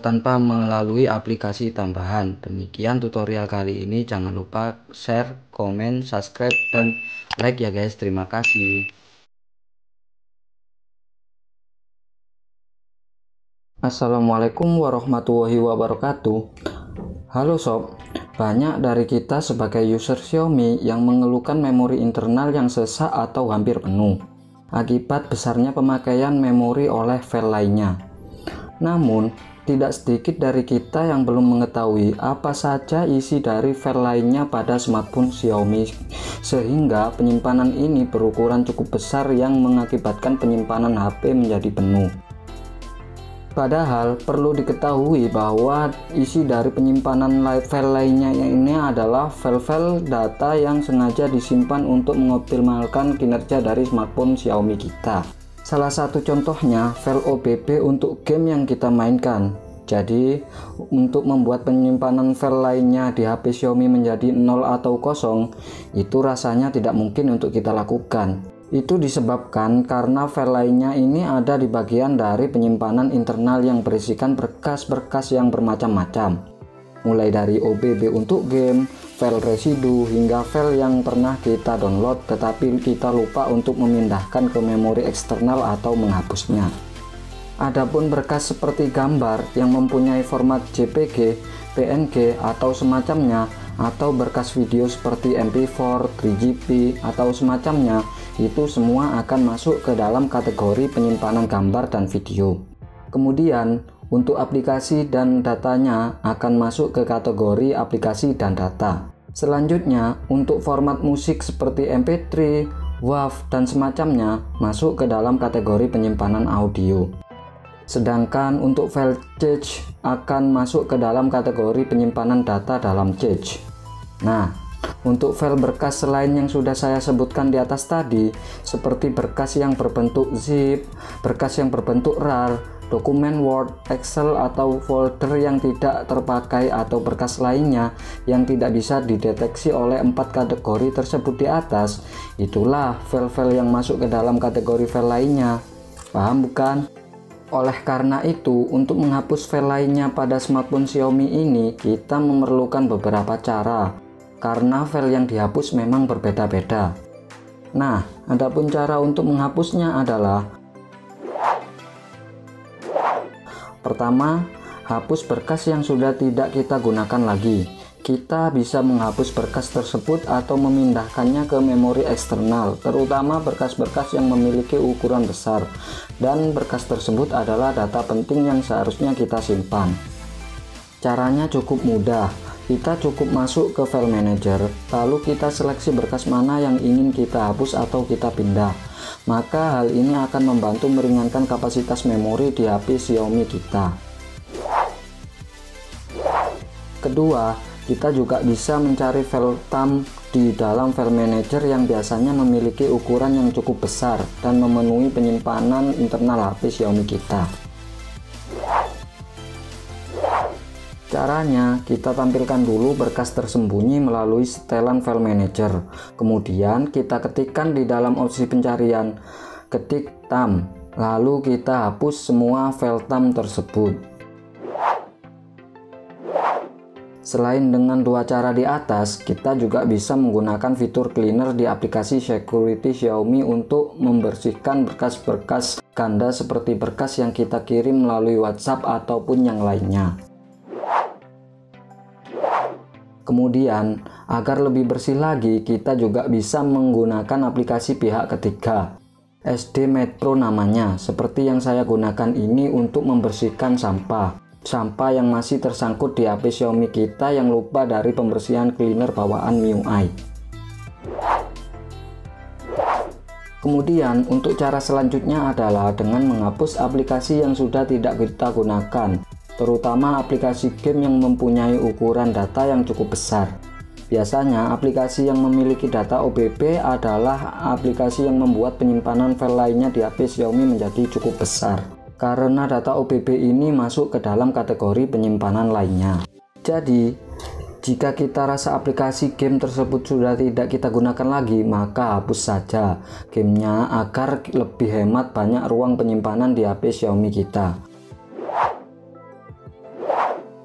tanpa melalui aplikasi tambahan. Demikian tutorial kali ini. Jangan lupa share, komen, subscribe, dan like ya guys. Terima kasih. Assalamualaikum warahmatullahi wabarakatuh. Halo sob, banyak dari kita sebagai user Xiaomi yang mengeluhkan memori internal yang sesak atau hampir penuh akibat besarnya pemakaian memori oleh file lainnya. Namun, tidak sedikit dari kita yang belum mengetahui apa saja isi dari file lainnya pada smartphone Xiaomi, sehingga penyimpanan ini berukuran cukup besar yang mengakibatkan penyimpanan HP menjadi penuh. Padahal perlu diketahui bahwa isi dari penyimpanan file lainnya ini adalah file-file data yang sengaja disimpan untuk mengoptimalkan kinerja dari smartphone Xiaomi kita. Salah satu contohnya file OBB untuk game yang kita mainkan. Jadi untuk membuat penyimpanan file lainnya di HP Xiaomi menjadi 0 atau kosong, itu rasanya tidak mungkin untuk kita lakukan. Itu disebabkan karena file lainnya ini ada di bagian dari penyimpanan internal yang berisikan berkas-berkas yang bermacam-macam. Mulai dari OBB untuk game, file residu, hingga file yang pernah kita download tetapi kita lupa untuk memindahkan ke memori eksternal atau menghapusnya. Adapun berkas seperti gambar yang mempunyai format JPG, PNG atau semacamnya, atau berkas video seperti MP4, 3GP atau semacamnya, itu semua akan masuk ke dalam kategori penyimpanan gambar dan video. Kemudian untuk aplikasi dan datanya akan masuk ke kategori aplikasi dan data. Selanjutnya untuk format musik seperti MP3, WAV dan semacamnya masuk ke dalam kategori penyimpanan audio. Sedangkan untuk file cache akan masuk ke dalam kategori penyimpanan data dalam cache. Nah, untuk file berkas selain yang sudah saya sebutkan di atas tadi, seperti berkas yang berbentuk zip, berkas yang berbentuk RAR, dokumen Word, Excel atau folder yang tidak terpakai atau berkas lainnya yang tidak bisa dideteksi oleh 4 kategori tersebut di atas, itulah file-file yang masuk ke dalam kategori file lainnya. Paham bukan? Oleh karena itu, untuk menghapus file lainnya pada smartphone Xiaomi ini, kita memerlukan beberapa cara, karena file yang dihapus memang berbeda-beda. Nah, adapun cara untuk menghapusnya adalah: pertama, hapus berkas yang sudah tidak kita gunakan lagi. Kita bisa menghapus berkas tersebut atau memindahkannya ke memori eksternal, terutama berkas-berkas yang memiliki ukuran besar, dan berkas tersebut adalah data penting yang seharusnya kita simpan. Caranya cukup mudah. Kita cukup masuk ke file manager, lalu kita seleksi berkas mana yang ingin kita hapus atau kita pindah. Maka hal ini akan membantu meringankan kapasitas memori di HP Xiaomi kita. Kedua, kita juga bisa mencari file thumb di dalam file manager yang biasanya memiliki ukuran yang cukup besar dan memenuhi penyimpanan internal HP Xiaomi kita. Caranya, kita tampilkan dulu berkas tersembunyi melalui setelan file manager. Kemudian kita ketikkan di dalam opsi pencarian, ketik thumb, lalu kita hapus semua file thumb tersebut. Selain dengan dua cara di atas, kita juga bisa menggunakan fitur cleaner di aplikasi security Xiaomi untuk membersihkan berkas-berkas ganda seperti berkas yang kita kirim melalui WhatsApp ataupun yang lainnya. Kemudian, agar lebih bersih lagi, kita juga bisa menggunakan aplikasi pihak ketiga, SD Metro namanya, seperti yang saya gunakan ini untuk membersihkan sampah yang masih tersangkut di HP Xiaomi kita yang lupa dari pembersihan cleaner bawaan MIUI. Kemudian untuk cara selanjutnya adalah dengan menghapus aplikasi yang sudah tidak kita gunakan, terutama aplikasi game yang mempunyai ukuran data yang cukup besar. Biasanya aplikasi yang memiliki data OBB adalah aplikasi yang membuat penyimpanan file lainnya di HP Xiaomi menjadi cukup besar, karena data OBB ini masuk ke dalam kategori penyimpanan lainnya. Jadi, jika kita rasa aplikasi game tersebut sudah tidak kita gunakan lagi, maka hapus saja gamenya agar lebih hemat banyak ruang penyimpanan di HP Xiaomi kita.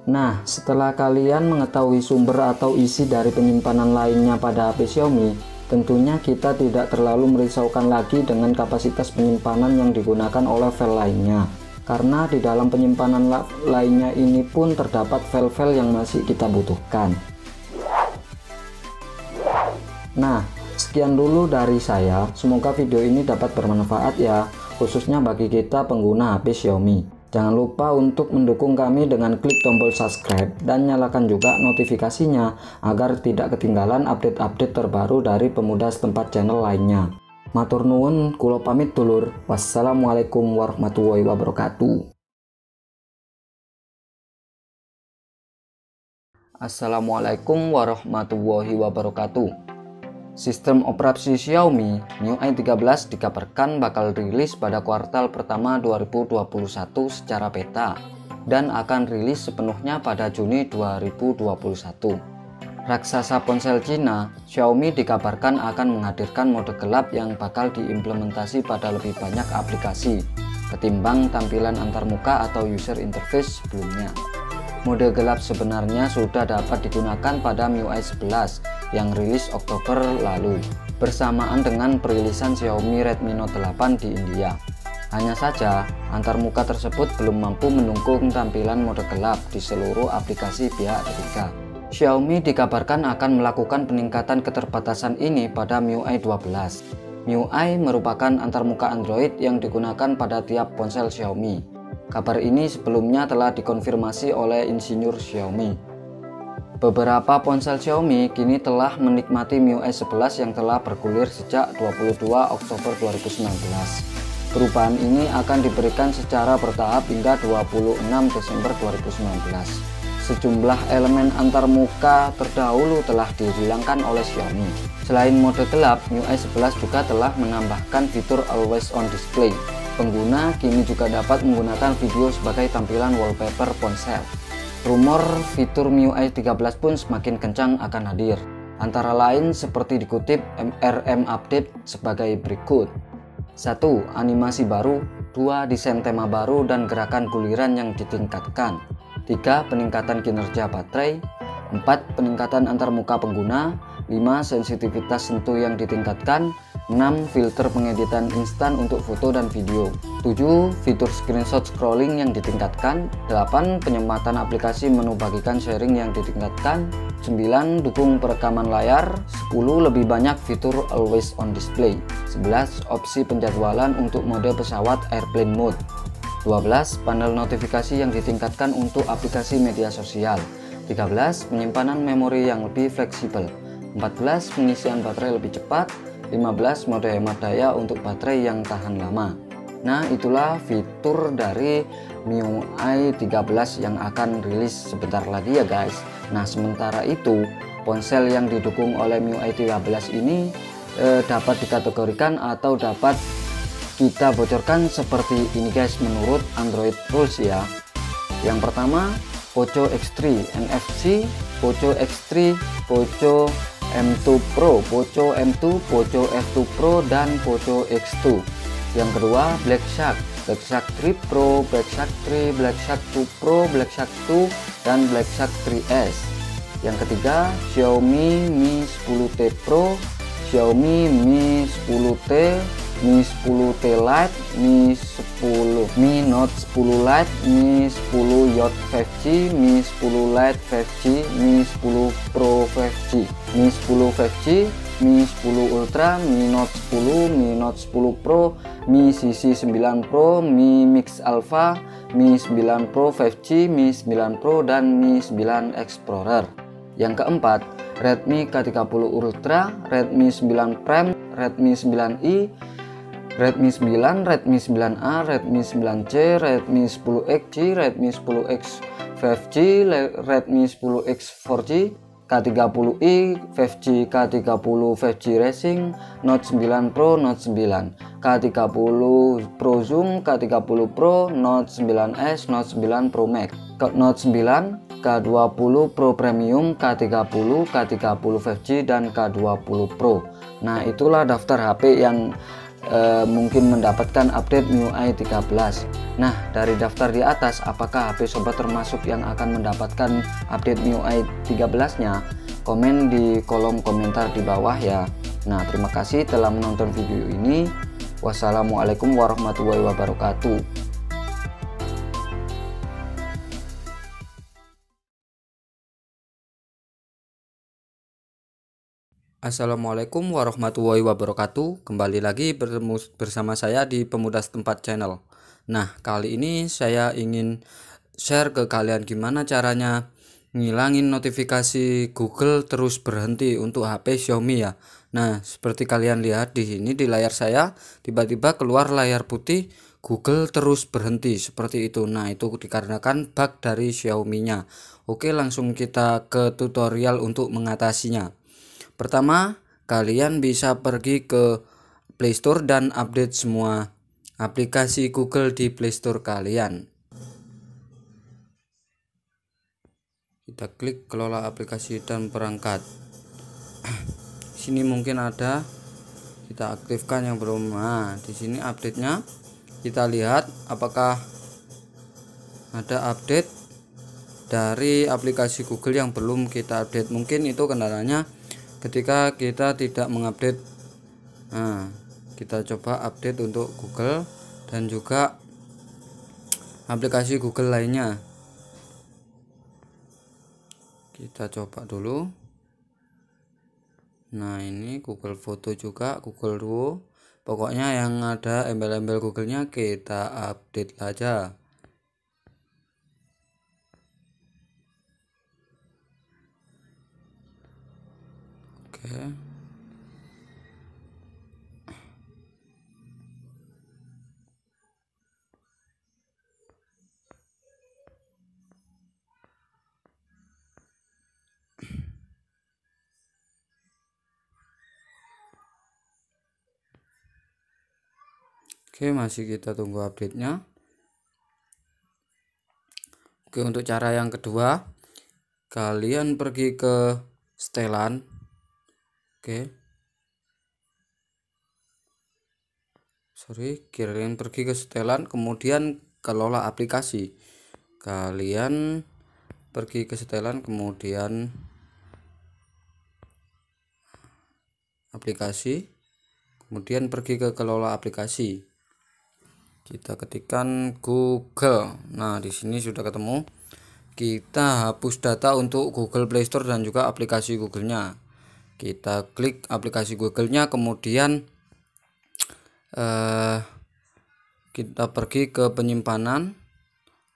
Nah, setelah kalian mengetahui sumber atau isi dari penyimpanan lainnya pada HP Xiaomi, tentunya kita tidak terlalu merisaukan lagi dengan kapasitas penyimpanan yang digunakan oleh file lainnya, karena di dalam penyimpanan lainnya ini pun terdapat file-file yang masih kita butuhkan. Nah, sekian dulu dari saya. Semoga video ini dapat bermanfaat ya, khususnya bagi kita pengguna HP Xiaomi. Jangan lupa untuk mendukung kami dengan klik tombol subscribe dan nyalakan juga notifikasinya agar tidak ketinggalan update-update terbaru dari Pemuda Setempat channel lainnya. Matur nuwun, kula pamit dulur. Wassalamualaikum warahmatullahi wabarakatuh. Assalamualaikum warahmatullahi wabarakatuh. Sistem operasi Xiaomi MIUI 13 dikabarkan bakal rilis pada kuartal pertama 2021 secara beta. dan akan rilis sepenuhnya pada Juni 2021. Raksasa ponsel Cina, Xiaomi dikabarkan akan menghadirkan mode gelap yang bakal diimplementasi pada lebih banyak aplikasi ketimbang tampilan antarmuka atau user interface sebelumnya. Mode gelap sebenarnya sudah dapat digunakan pada MIUI 11 yang rilis Oktober lalu, bersamaan dengan perilisan Xiaomi Redmi Note 8 di India. Hanya saja, antarmuka tersebut belum mampu mendukung tampilan mode gelap di seluruh aplikasi pihak ketiga. Xiaomi dikabarkan akan melakukan peningkatan keterbatasan ini pada MIUI 12. MIUI merupakan antarmuka Android yang digunakan pada tiap ponsel Xiaomi. Kabar ini sebelumnya telah dikonfirmasi oleh insinyur Xiaomi. Beberapa ponsel Xiaomi kini telah menikmati MIUI 11 yang telah bergulir sejak 22 Oktober 2019. Perubahan ini akan diberikan secara bertahap hingga 26 Desember 2019. Sejumlah elemen antarmuka terdahulu telah dihilangkan oleh Xiaomi. Selain mode gelap, MIUI 11 juga telah menambahkan fitur Always On Display. Pengguna kini juga dapat menggunakan video sebagai tampilan wallpaper ponsel. Rumor fitur MIUI 13 pun semakin kencang akan hadir. Antara lain seperti dikutip MRM Update sebagai berikut. 1. Animasi baru. 2. Desain tema baru dan gerakan guliran yang ditingkatkan. 3. Peningkatan kinerja baterai. 4. Peningkatan antarmuka pengguna. 5. Sensitivitas sentuh yang ditingkatkan. 6. Filter pengeditan instan untuk foto dan video. 7. Fitur screenshot scrolling yang ditingkatkan. 8. Penyempatan aplikasi menu bagikan sharing yang ditingkatkan. 9. Dukung perekaman layar. 10. Lebih banyak fitur Always On Display. 11. Opsi penjadwalan untuk mode pesawat Airplane Mode. 12. Panel notifikasi yang ditingkatkan untuk aplikasi media sosial. 13. Penyimpanan memori yang lebih fleksibel. 14. Pengisian baterai lebih cepat. 15. Mode hemat daya untuk baterai yang tahan lama. Nah, itulah fitur dari MIUI 13 yang akan rilis sebentar lagi ya guys. Nah, sementara itu ponsel yang didukung oleh MIUI 13 ini dapat dikategorikan atau dapat kita bocorkan seperti ini guys menurut Android Rules ya. Yang pertama, Poco X3 NFC, Poco X3, Poco M2 Pro, Poco M2, Poco F2 Pro, dan Poco X2. Yang kedua, Black Shark 3 Pro, Black Shark 3, Black Shark 2 Pro, Black Shark 2, dan Black Shark 3S. Yang ketiga, Xiaomi Mi 10T Pro, Xiaomi Mi 10T, Mi 10T Lite, Mi Note 10 Lite, Mi 10 Yacht 5G, Mi 10 Lite 5G, Mi 10 Pro 5G, Mi 10 5G, Mi 10 Ultra, Mi Note 10, Mi Note 10 Pro, Mi CC 9 Pro, Mi Mix Alpha, Mi 9 Pro 5G, Mi 9 Pro, dan Mi 9 Explorer. Yang keempat, Redmi K30 Ultra, Redmi 9 Prime, Redmi 9i, Redmi 9, Redmi 9A, Redmi 9C, Redmi 10X, Redmi 10X 5G, Redmi 10X 4G, K30i, 5G, K30 5G Racing, Note 9 Pro, Note 9, K30 Pro Zoom, K30 Pro, Note 9S, Note 9 Pro Max, Note 9, K20 Pro Premium, K30, K30 5G, dan K20 Pro. Nah, itulah daftar HP yang mungkin mendapatkan update MIUI 13. Nah, dari daftar di atas, apakah HP sobat termasuk yang akan mendapatkan update MIUI 13-nya? Komen di kolom komentar di bawah ya. Nah, terima kasih telah menonton video ini. Wassalamualaikum warahmatullahi wabarakatuh. Assalamualaikum warahmatullahi wabarakatuh. Kembali lagi bertemu bersama saya di Pemuda Setempat Channel. Nah, kali ini saya ingin share ke kalian gimana caranya ngilangin notifikasi Google terus berhenti untuk HP Xiaomi ya. Nah, seperti kalian lihat di sini di layar saya, tiba-tiba keluar layar putih Google terus berhenti seperti itu. Nah, itu dikarenakan bug dari Xiaomi-nya. Oke, langsung kita ke tutorial untuk mengatasinya. Pertama, kalian bisa pergi ke Play Store dan update semua aplikasi Google di Play Store kalian. Kita klik kelola aplikasi dan perangkat. Sini mungkin ada, kita aktifkan yang belum. Nah, di sini update-nya kita lihat apakah ada update dari aplikasi Google yang belum kita update. Mungkin itu kendalanya ketika kita tidak mengupdate. Nah, kita coba update untuk Google dan juga aplikasi Google lainnya. Kita coba dulu. Nah, ini Google Foto juga, Google Duo. Pokoknya yang ada embel-embel Google-nya kita update aja. Oke. Oke, masih kita tunggu update-nya. Oke, untuk cara yang kedua, kalian pergi ke setelan. Oke. Kalian pergi ke setelan, kemudian kelola aplikasi. Kalian pergi ke setelan, kemudian aplikasi, kemudian pergi ke kelola aplikasi. Kita ketikkan Google. Nah, di sini sudah ketemu. Kita hapus data untuk Google Play Store dan juga aplikasi Google-nya. Kita klik aplikasi Google-nya, kemudian kita pergi ke penyimpanan,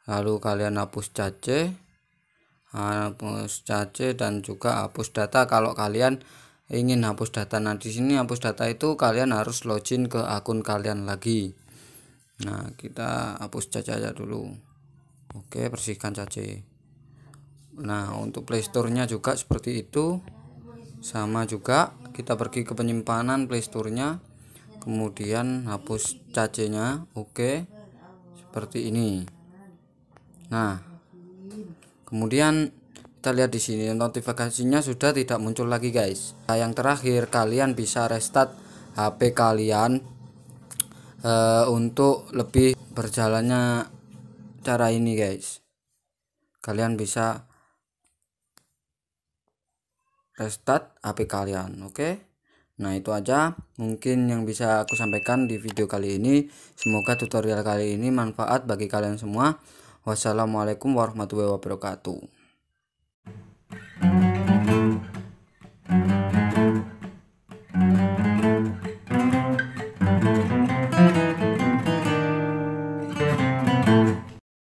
lalu kalian hapus cache, dan juga hapus data kalau kalian ingin hapus data. Nah, di sini hapus data itu kalian harus login ke akun kalian lagi. Nah, kita hapus cache aja dulu. Oke, bersihkan cache. Nah, untuk Play Store-nya juga seperti itu, sama juga. Kita pergi ke penyimpanan Play Store-nya, kemudian hapus cache-nya. Oke, seperti ini. Nah, kemudian kita lihat di sini notifikasinya sudah tidak muncul lagi, guys. Nah, yang terakhir, kalian bisa restart HP kalian untuk lebih berjalannya cara ini, guys. Kalian bisa restart HP kalian. Oke. Nah, itu aja mungkin yang bisa aku sampaikan di video kali ini. Semoga tutorial kali ini manfaat bagi kalian semua. Wassalamualaikum warahmatullahi wabarakatuh.